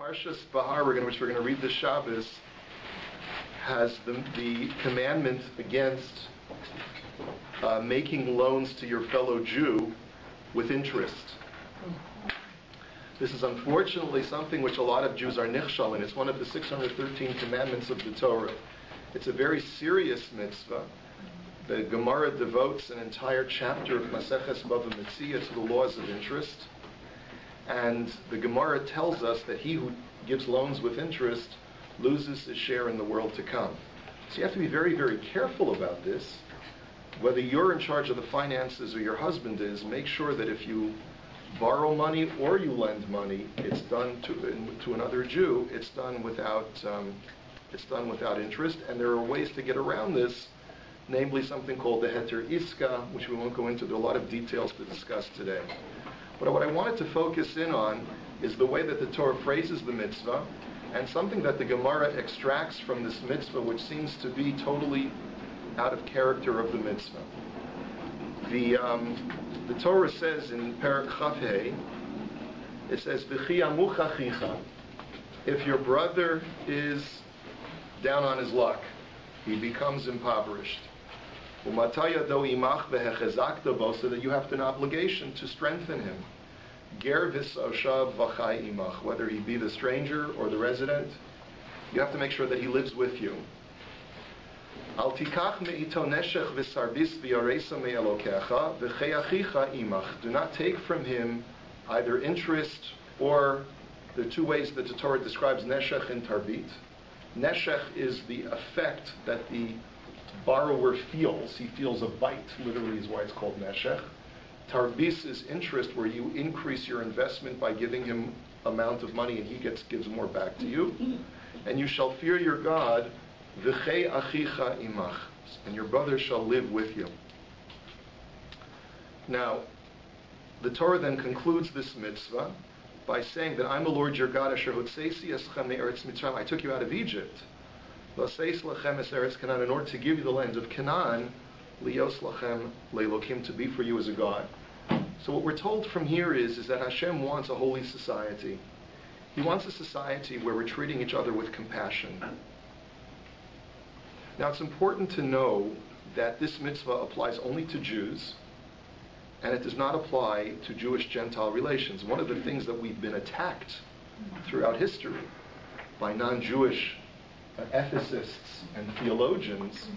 Parshas BeHar, which we're going to read this Shabbos, has the commandment against making loans to your fellow Jew with interest. This is unfortunately something which a lot of Jews are nichshal in. It's one of the 613 commandments of the Torah. It's a very serious mitzvah. The Gemara devotes an entire chapter of Maseches Bava Metzia to the laws of interest. And the Gemara tells us that he who gives loans with interest loses his share in the world to come. So you have to be very, very careful about this. Whether you're in charge of the finances or your husband is, make sure that if you borrow money or you lend money, it's done to another Jew. It's done without interest, and there are ways to get around this, namely something called the heter iska, which we won't go into. There are a lot of details to discuss today. But what I wanted to focus in on is the way that the Torah phrases the mitzvah, and something that the Gemara extracts from this mitzvah, which seems to be totally out of character of the mitzvah. The Torah says in Perek Chafhei, it says, "V'chi amuch achicha." If your brother is down on his luck, he becomes impoverished. U'matay yado imach v'hechezakta bo, so that you have an obligation to strengthen him. Ger v'soshav v'chai imach, whether he be the stranger or the resident, you have to make sure that he lives with you. Al tikach me'ito neshech v'sarbis v'yaresa me'elokecha v'chei achicha imach. Do not take from him either interest or the two ways that the Torah describes neshech and tarbit. Neshech is the effect that the borrower feels. He feels a bite, literally is why it's called neshech. Tarbis is interest, where you increase your investment by giving him amount of money and he gives more back to you. And you shall fear your God, v'chei achicha imach, and your brother shall live with you. Now, the Torah then concludes this mitzvah by saying that I'm the Lord your God, asher hotzeisi eschem me'eretz Mitzrayim. I took you out of Egypt. L'seis lachem es eretz Canaan, in order to give you the land of Canaan, lios lachem le'elokim, to be for you as a God. So what we're told from here is that Hashem wants a holy society. He wants a society where we're treating each other with compassion. Now it's important to know that this mitzvah applies only to Jews, and it does not apply to Jewish-Gentile relations. One of the things that we've been attacked throughout history by non-Jewish ethicists and theologians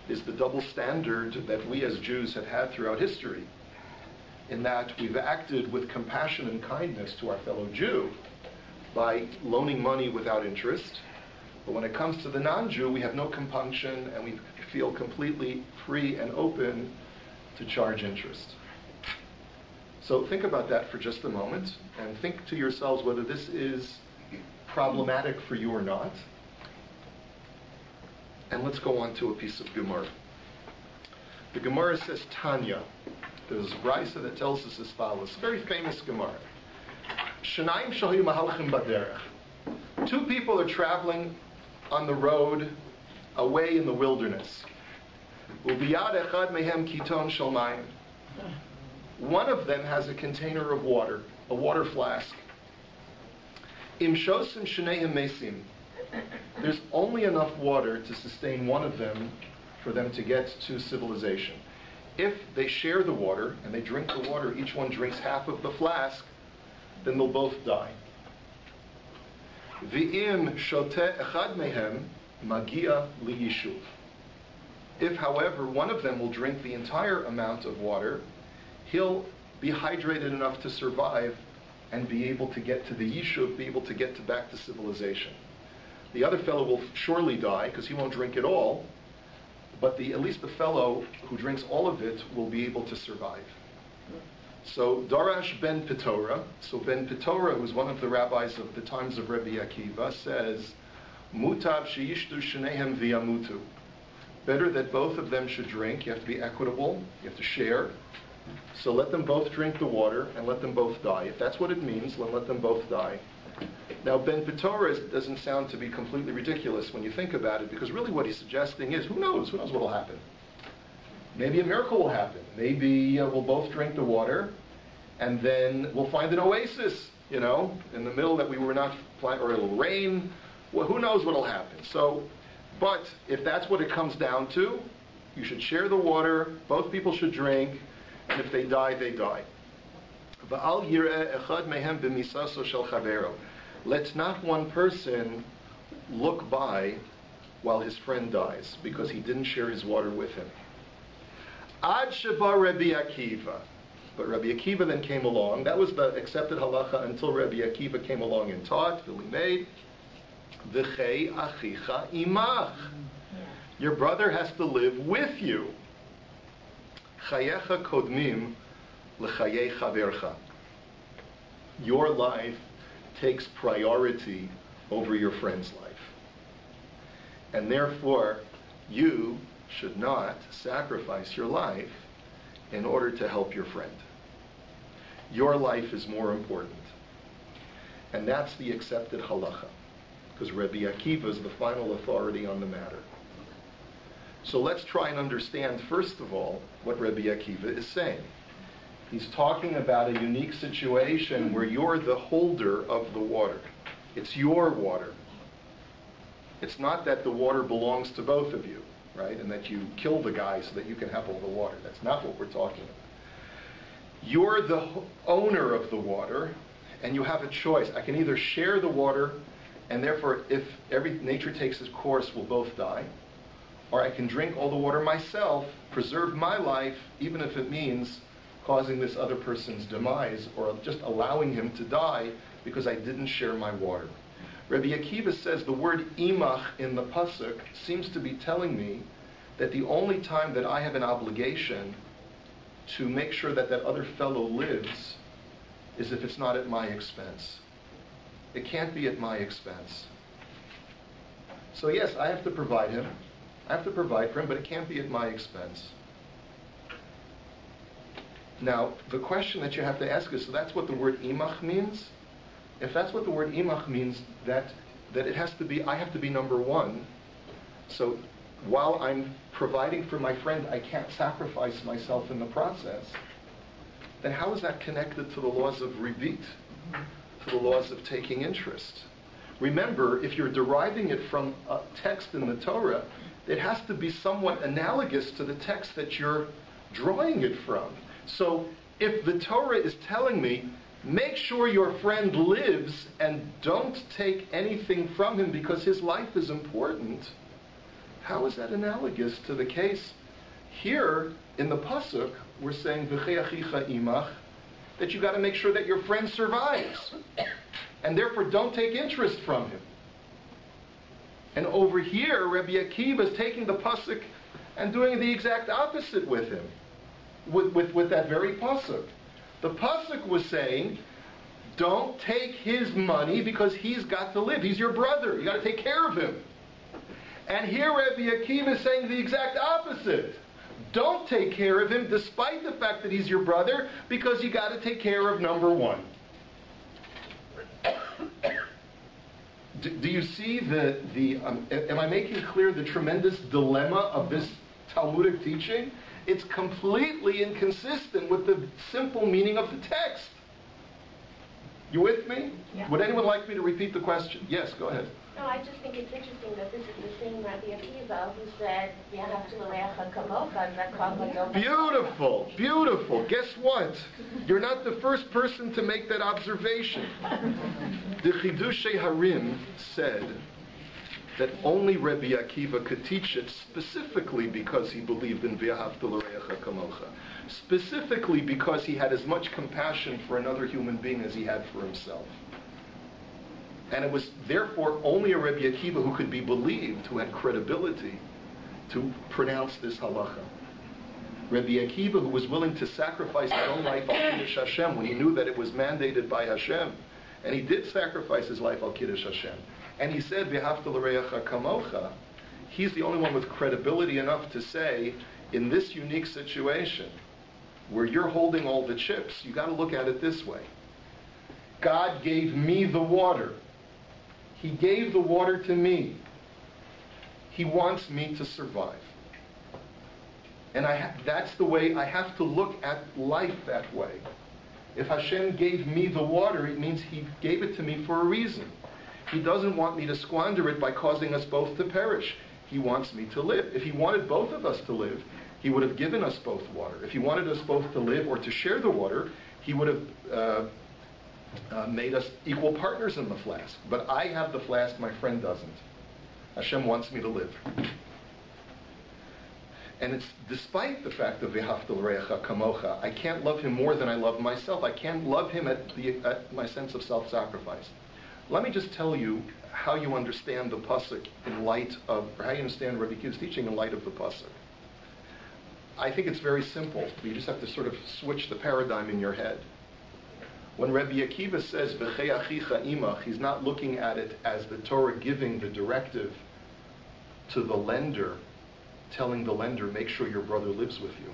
is the double standard that we as Jews have had throughout history, in that we've acted with compassion and kindness to our fellow Jew by loaning money without interest, but when it comes to the non-Jew, we have no compunction and we feel completely free and open to charge interest. So think about that for just a moment, and think to yourselves whether this is problematic for you or not. And let's go on to a piece of Gemara. The Gemara says Tanya. There's a brisa that tells us as follows. A very famous Gemara. Shnayim shahiyu mahalchim baderech. Two people are traveling on the road away in the wilderness. Ubiyad echad mehem kiton shel mayim. One of them has a container of water, a water flask. Im shosim shneihem mesim. There's only enough water to sustain one of them for them to get to civilization. If they share the water and they drink the water, each one drinks half of the flask, then they'll both die. V'im shoteh echad mehem magia liyishuv. If, however, one of them will drink the entire amount of water, he'll be hydrated enough to survive and be able to get to the yishuv, be able to get back to civilization. The other fellow will surely die because he won't drink it all, but at least the fellow who drinks all of it will be able to survive. So Darash ben Petora, Ben Petora, who was one of the rabbis of the times of Rabbi Akiva, says, Mutav sheyishtu shnehem v'yamutu. Better that both of them should drink. You have to be equitable, you have to share. So let them both drink the water and let them both die. If that's what it means, then let them both die. Now, Ben Petora doesn't sound to be completely ridiculous when you think about it, because really what he's suggesting is, who knows what will happen? Maybe a miracle will happen. Maybe we'll both drink the water, and then we'll find an oasis in the middle that we were not planning, or it'll rain. Well, who knows what'll happen? So, but if that's what it comes down to, you should share the water, both people should drink, and if they die, they die. Let not one person look by while his friend dies, because he didn't share his water with him. Ad sheba Rabbi Akiva. But Rabbi Akiva then came along. That was the accepted halacha until Rabbi Akiva came along and taught, V'limei, V'chei achicha imach. Your brother has to live with you. Chayecha kodmim l'chayei chavercha. Your life takes priority over your friend's life. And therefore, you should not sacrifice your life in order to help your friend. Your life is more important. And that's the accepted halacha, because Rabbi Akiva is the final authority on the matter. So let's try and understand, first of all, what Rabbi Akiva is saying. He's talking about a unique situation where you're the holder of the water. It's your water. It's not that the water belongs to both of you, right? And that you kill the guy so that you can have all the water. That's not what we're talking about. You're the owner of the water, and you have a choice. I can either share the water, and therefore, if nature takes its course, we'll both die. Or I can drink all the water myself, preserve my life, even if it means causing this other person's demise, or just allowing him to die because I didn't share my water. Rabbi Akiva says the word imach in the pasuk seems to be telling me that the only time that I have an obligation to make sure that that other fellow lives is if it's not at my expense. It can't be at my expense. So yes, I have to provide him. I have to provide for him, but it can't be at my expense. Now, the question that you have to ask is, so that's what the word imach means? If that's what the word imach means, that it has to be, I have to be number one. So while I'm providing for my friend, I can't sacrifice myself in the process. Then how is that connected to the laws of ribit, to the laws of taking interest? Remember, if you're deriving it from a text in the Torah, it has to be somewhat analogous to the text that you're drawing it from. So if the Torah is telling me, make sure your friend lives and don't take anything from him because his life is important, how is that analogous to the case here in the pasuk? We're saying v'chei achicha imach, that you got to make sure that your friend survives, and therefore don't take interest from him. And over here, Rabbi Akiva is taking the pasuk and doing the exact opposite with him, with that very pasuk. The pasuk was saying, don't take his money because he's got to live. He's your brother. You got to take care of him. And here Rabbi Akiva is saying the exact opposite. Don't take care of him despite the fact that he's your brother, because you got to take care of number one. Do you see am I making clear the tremendous dilemma of this Talmudic teaching? It's completely inconsistent with the simple meaning of the text. You with me? Yeah. Would anyone like me to repeat the question? Yes, go ahead. No, I just think it's interesting that this is the same Rabbi Akiva who said, Beautiful, beautiful. Guess what? You're not the first person to make that observation. The Chidushei Harim said that only Rabbi Akiva could teach it specifically because he believed in V'ahavta l'reacha kamocha. Specifically because he had as much compassion for another human being as he had for himself. And it was therefore only a Rabbi Akiva who could be believed, who had credibility, to pronounce this halacha. Rabbi Akiva, who was willing to sacrifice his own life al Kiddush Hashem when he knew that it was mandated by Hashem, and he did sacrifice his life al Kiddush Hashem. And he said, V'ahavta l'reacha kamocha. He's the only one with credibility enough to say, in this unique situation, where you're holding all the chips, you got to look at it this way. God gave me the water. He gave the water to me. He wants me to survive. And that's the way I have to look at life that way. If Hashem gave me the water, it means He gave it to me for a reason. He doesn't want me to squander it by causing us both to perish. He wants me to live. If He wanted both of us to live, He would have given us both water. If He wanted us both to live or to share the water, He would have made us equal partners in the flask. But I have the flask, my friend doesn't. Hashem wants me to live. And it's despite the fact of V'ahavta l'reacha kamocha, I can't love Him more than I love myself. I can't love Him at my sense of self-sacrifice. Let me just tell you how you understand the pasuk in light of, or how you understand Rabbi Akiva's teaching in light of the pasuk. I think it's very simple. You just have to sort of switch the paradigm in your head. When Rabbi Akiva says V'chei achicha imach, he's not looking at it as the Torah giving the directive to the lender, telling the lender, make sure your brother lives with you.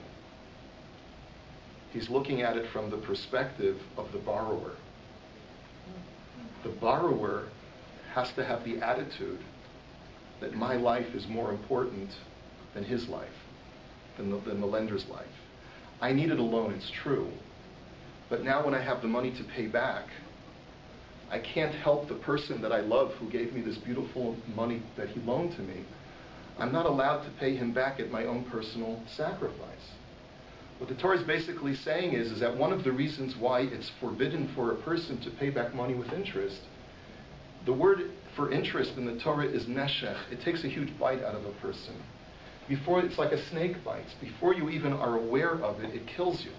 He's looking at it from the perspective of the borrower. The borrower has to have the attitude that my life is more important than his life, than the lender's life. I needed a loan, it's true. But now when I have the money to pay back, I can't help the person that I love who gave me this beautiful money that he loaned to me. I'm not allowed to pay him back at my own personal sacrifice. What the Torah is basically saying is that one of the reasons why it's forbidden for a person to pay back money with interest, the word for interest in the Torah is neshech. It takes a huge bite out of a person. It's like a snake bites. Before you even are aware of it, it kills you.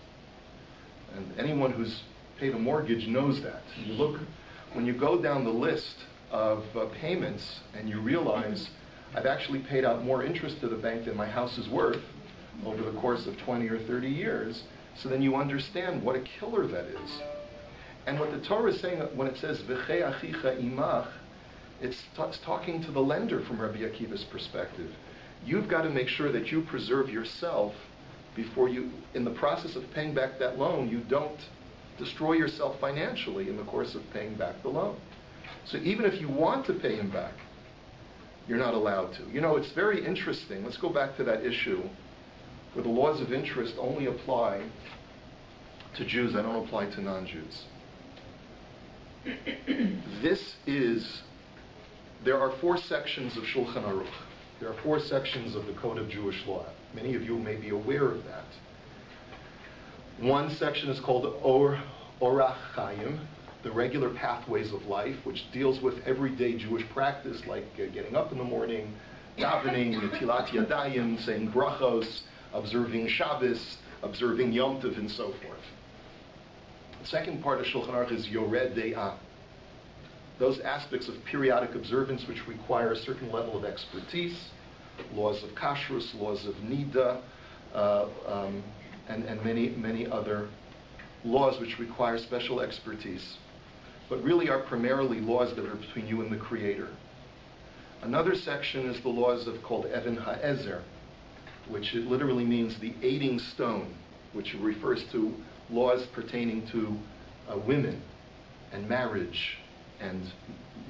And anyone who's paid a mortgage knows that. When you go down the list of payments and you realize I've actually paid out more interest to the bank than my house is worth over the course of 20 or 30 years, so then you understand what a killer that is. And what the Torah is saying when it says V'chei achicha imach, it's talking to the lender from Rabbi Akiva's perspective. You've got to make sure that you preserve yourself before you, in the process of paying back that loan, you don't destroy yourself financially in the course of paying back the loan. So even if you want to pay him back, you're not allowed to. You know, it's very interesting. Let's go back to that issue where the laws of interest only apply to Jews, they don't apply to non-Jews. There are 4 sections of Shulchan Aruch. There are 4 sections of the Code of Jewish Law. Many of you may be aware of that. One section is called Orach Chaim, the regular pathways of life, which deals with everyday Jewish practice, like getting up in the morning, davening, Netilat Yadayim, saying brachos, observing Shabbos, observing Yom Tov, and so forth. The second part of Shulchan Aruch is Yored De'ah. Those aspects of periodic observance which require a certain level of expertise, laws of kashrus, laws of nida, and many other laws which require special expertise, but really are primarily laws that are between you and the Creator. Another section is the laws called Even HaEzer, which it literally means the aiding stone, which refers to laws pertaining to women and marriage and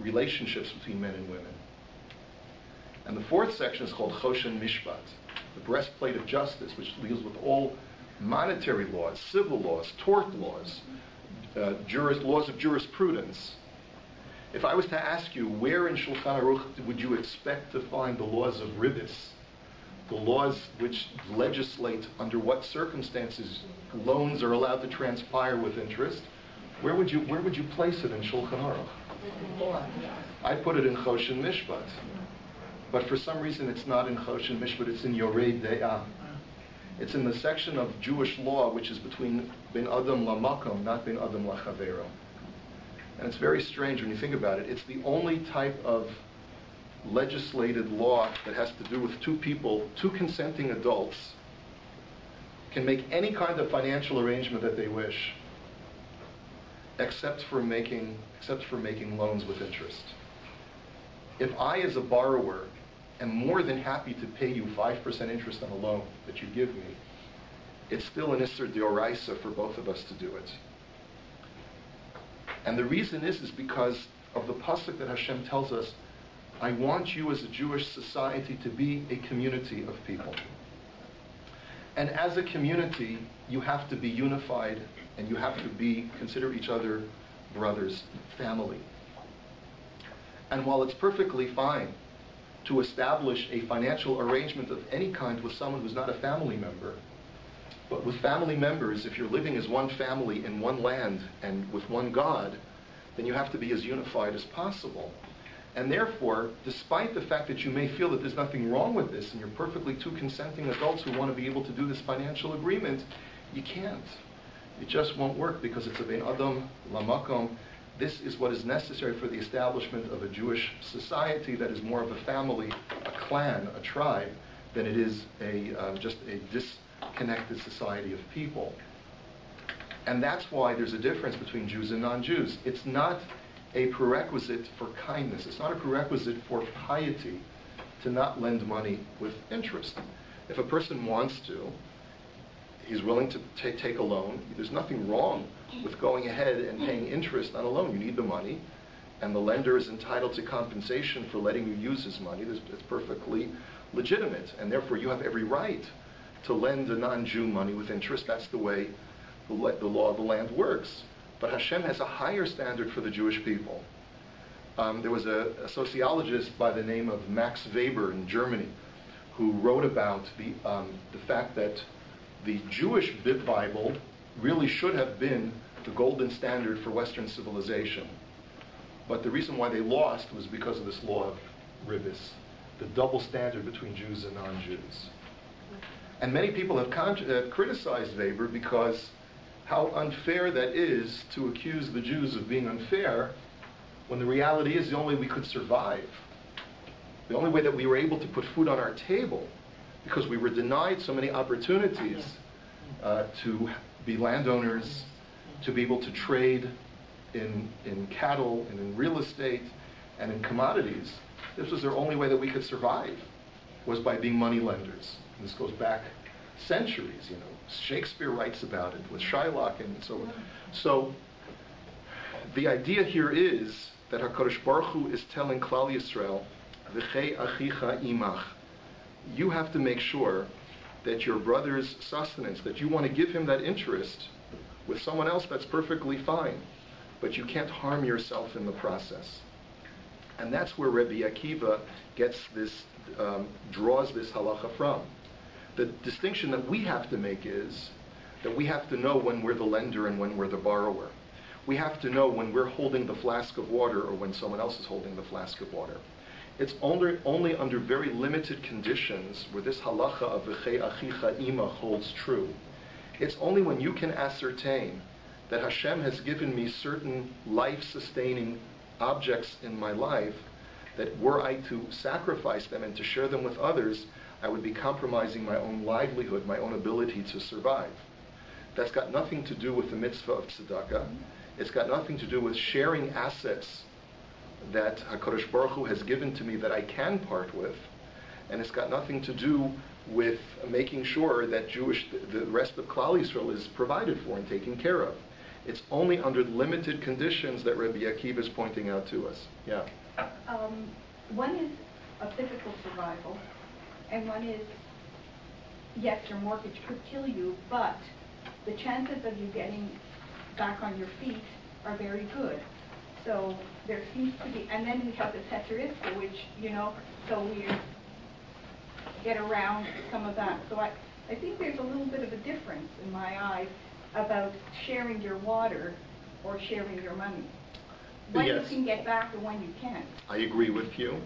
relationships between men and women. And the fourth section is called Choshen Mishpat, the breastplate of justice, which deals with all monetary laws, civil laws, tort laws, laws of jurisprudence. If I was to ask you, where in Shulchan Aruch would you expect to find the laws of Ribbis, the laws which legislate under what circumstances loans are allowed to transpire with interest, where would you place it in Shulchan Aruch? I'd put it in Choshen Mishpat. But for some reason it's not in Choshen Mishpat, it's in Yored De'ah. It's in the section of Jewish law which is between Ben Adam LaMakom, not Ben Adam LaChavero. And it's very strange when you think about it. It's the only type of legislated law that has to do with 2 people, 2 consenting adults, can make any kind of financial arrangement that they wish, except for making loans with interest. If I, as a borrower, am more than happy to pay you 5% interest on a loan that you give me, it's still an Isser D'Oraisa for both of us to do it. And the reason is because of the pasuk that Hashem tells us, I want you as a Jewish society to be a community of people. And as a community, you have to be unified, and you have to consider each other brothers, family. And while it's perfectly fine to establish a financial arrangement of any kind with someone who's not a family member, but with family members, if you're living as one family in one land and with one God, then you have to be as unified as possible. And therefore, despite the fact that you may feel that there's nothing wrong with this, and you're perfectly two consenting adults who want to be able to do this financial agreement, you can't. It just won't work, because it's a bein adam lamakom. This is what is necessary for the establishment of a Jewish society that is more of a family, a clan, a tribe, than it is just a disconnected society of people. And that's why there's a difference between Jews and non-Jews. It's not a prerequisite for kindness. It's not a prerequisite for piety to not lend money with interest. If a person wants to, he's willing to take a loan. There's nothing wrong with going ahead and paying interest on a loan. You need the money, and the lender is entitled to compensation for letting you use his money. It's perfectly legitimate, and therefore you have every right to lend a non-Jew money with interest. That's the way the law of the land works. But Hashem has a higher standard for the Jewish people. There was a sociologist by the name of Max Weber in Germany who wrote about the fact that the Jewish Bible really should have been the golden standard for Western civilization. But the reason why they lost was because of this law of ribis, the double standard between Jews and non-Jews. And many people have criticized Weber because how unfair that is to accuse the Jews of being unfair, when the reality is the only way we could survive, the only way that we were able to put food on our table, because we were denied so many opportunities to be landowners, to be able to trade in cattle and in real estate and in commodities. This was their only way that we could survive, was by being money lenders. And this goes back centuries, Shakespeare writes about it with Shylock and so on. So the idea here is that HaKadosh Baruch Hu is telling Klal Yisrael, V'chei achicha imach. You have to make sure that your brother's sustenance, that you want to give him that interest with someone else, that's perfectly fine. But you can't harm yourself in the process. And that's where Rabbi Akiva gets this, draws this halacha from. The distinction that we have to make is that we have to know when we're the lender and when we're the borrower. We have to know when we're holding the flask of water or when someone else is holding the flask of water. It's only under very limited conditions where this halacha of v'chei achicha ima holds true. It's only when you can ascertain that Hashem has given me certain life-sustaining objects in my life, that were I to sacrifice them and to share them with others, I would be compromising my own livelihood, my own ability to survive. That's got nothing to do with the mitzvah of tzedakah. It's got nothing to do with sharing assets that HaKadosh Baruch Hu has given to me that I can part with. And it's got nothing to do with making sure that the rest of Klal Yisrael is provided for and taken care of. It's only under limited conditions that Rabbi Akiva is pointing out to us. Yeah. One is a physical survival, and one is, yes, your mortgage could kill you, but the chances of you getting back on your feet are very good. So there seems to be, and then we have the Teteriska, which, so we get around some of that. So I think there's a little bit of a difference in my eyes about sharing your water or sharing your money. When yes. You can get back and when you can't. I agree with you.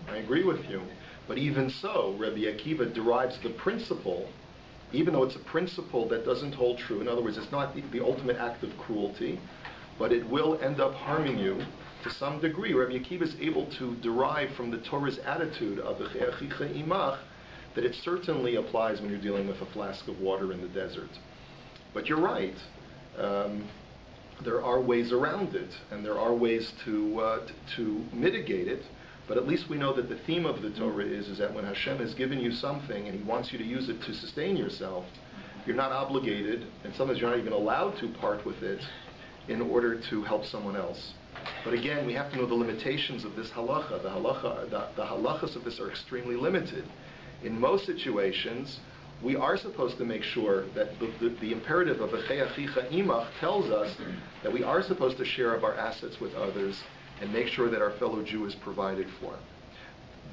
But even so, Rabbi Akiva derives the principle, even though it's a principle that doesn't hold true. In other words, it's not the ultimate act of cruelty, but it will end up harming you to some degree. Rabbi Akiva is able to derive from the Torah's attitude of v'chei achicha imach that it certainly applies when you're dealing with a flask of water in the desert. But you're right. There are ways around it, and there are ways to mitigate it. But at least we know that the theme of the Torah is that when Hashem has given you something and He wants you to use it to sustain yourself, you're not obligated, and sometimes you're not even allowed to part with it in order to help someone else. But again, we have to know the limitations of this halacha. The halachas of this are extremely limited. In most situations, we are supposed to make sure that the imperative of V'chei achicha imach tells us that we are supposed to share of our assets with others and make sure that our fellow Jew is provided for.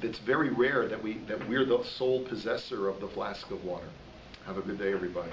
It's very rare that we're the sole possessor of the flask of water. Have a good day, everybody.